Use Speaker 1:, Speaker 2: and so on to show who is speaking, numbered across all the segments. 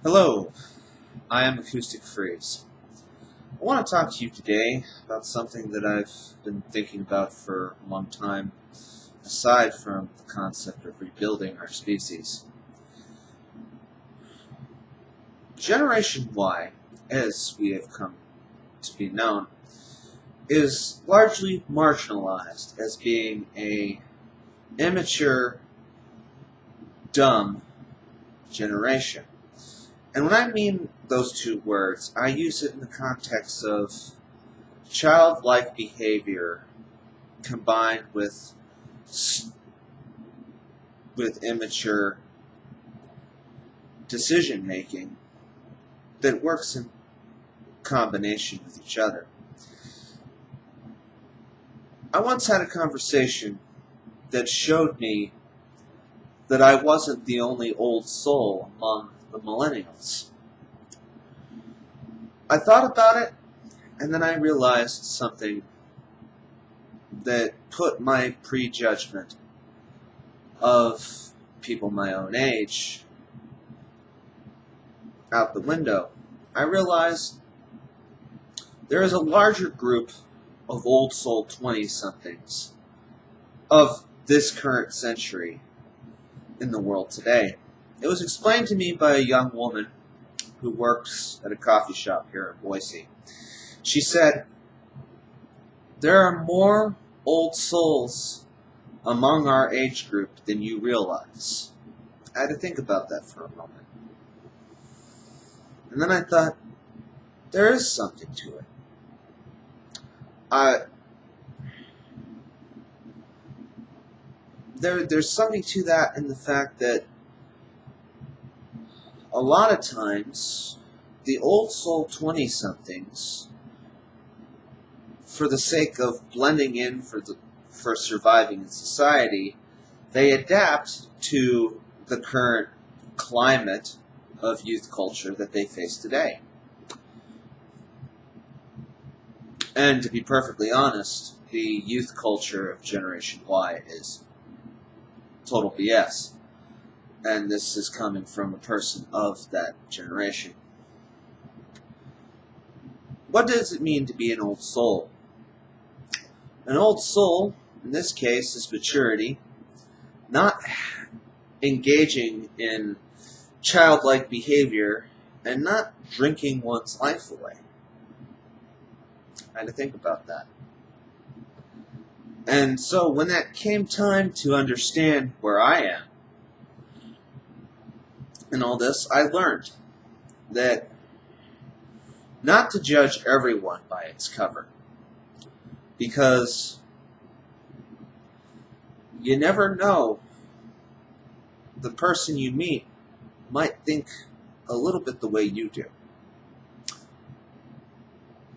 Speaker 1: Hello, I am Acoustic Freeze. I want to talk to you today about something that I've been thinking about for a long time, aside from the concept of rebuilding our species. Generation Y, as we have come to be known, is largely marginalized as being a immature, dumb generation. And when I mean those two words, I use it in the context of childlike behavior combined with immature decision making that works in combination with each other. I once had a conversation that showed me that I wasn't the only old soul among the millennials. I thought about it, and then I realized something that put my prejudgment of people my own age out the window. I realized there is a larger group of old soul 20-somethings of this current century in the world today. It was explained to me by a young woman who works at a coffee shop here in Boise. She said, "There are more old souls among our age group than you realize." I had to think about that for a moment. And then I thought, there is something to it. There's something to that in the fact that a lot of times the old soul 20-somethings, for the sake of blending in for surviving in society, they adapt to the current climate of youth culture that they face today. And to be perfectly honest, the youth culture of Generation Y is total BS. And this is coming from a person of that generation. What does it mean to be an old soul? An old soul, in this case, is maturity, not engaging in childlike behavior, and not drinking one's life away. I had to think about that. And so when that came time to understand where I am in all this, I learned that not to judge everyone by its cover, because you never know, the person you meet might think a little bit the way you do.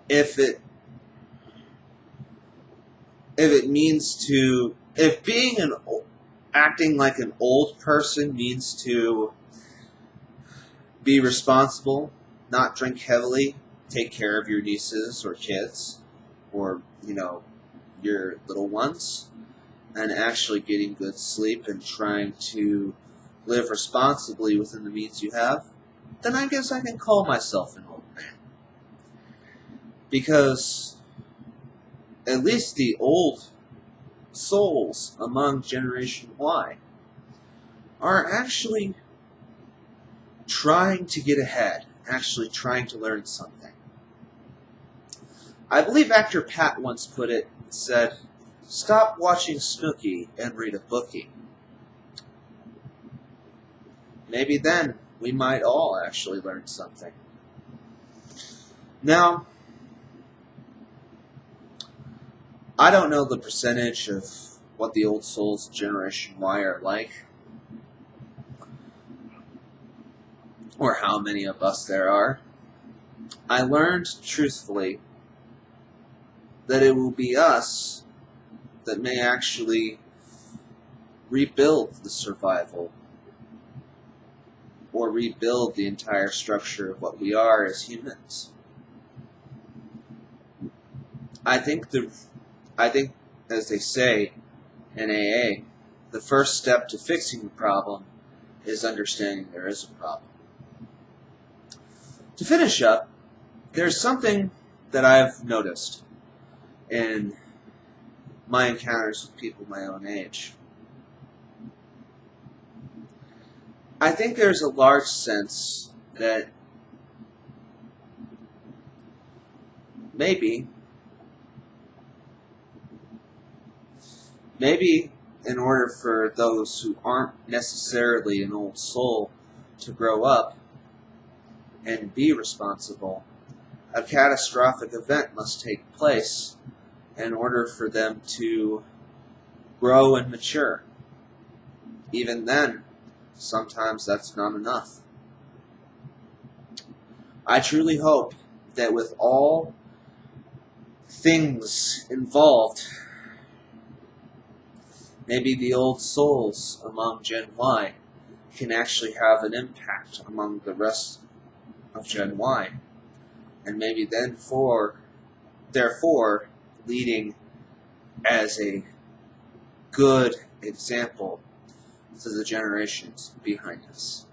Speaker 1: If acting like an old person means to be responsible, not drink heavily, take care of your nieces or kids, or, your little ones, and actually getting good sleep and trying to live responsibly within the means you have, then I guess I can call myself an old man. Because at least the old souls among Generation Y are actually trying to get ahead, actually trying to learn something. I believe actor Pat once put it, said, "Stop watching Snooki and read a bookie." Maybe then we might all actually learn something. Now, I don't know the percentage of what the old souls of Generation Y are like, or how many of us there are. I learned, truthfully, that it will be us that may actually rebuild the survival, or rebuild the entire structure of what we are as humans. I think, as they say in AA, the first step to fixing the problem is understanding there is a problem. To finish up, there's something that I've noticed in my encounters with people my own age. I think there's a large sense that maybe in order for those who aren't necessarily an old soul to grow up and be responsible, a catastrophic event must take place in order for them to grow and mature. Even then, sometimes that's not enough. I truly hope that with all things involved, maybe the old souls among Gen Y can actually have an impact among the rest of Gen Y, and maybe then therefore leading as a good example to the generations behind us.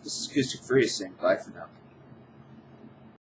Speaker 1: This is Acoustic Free saying bye for now.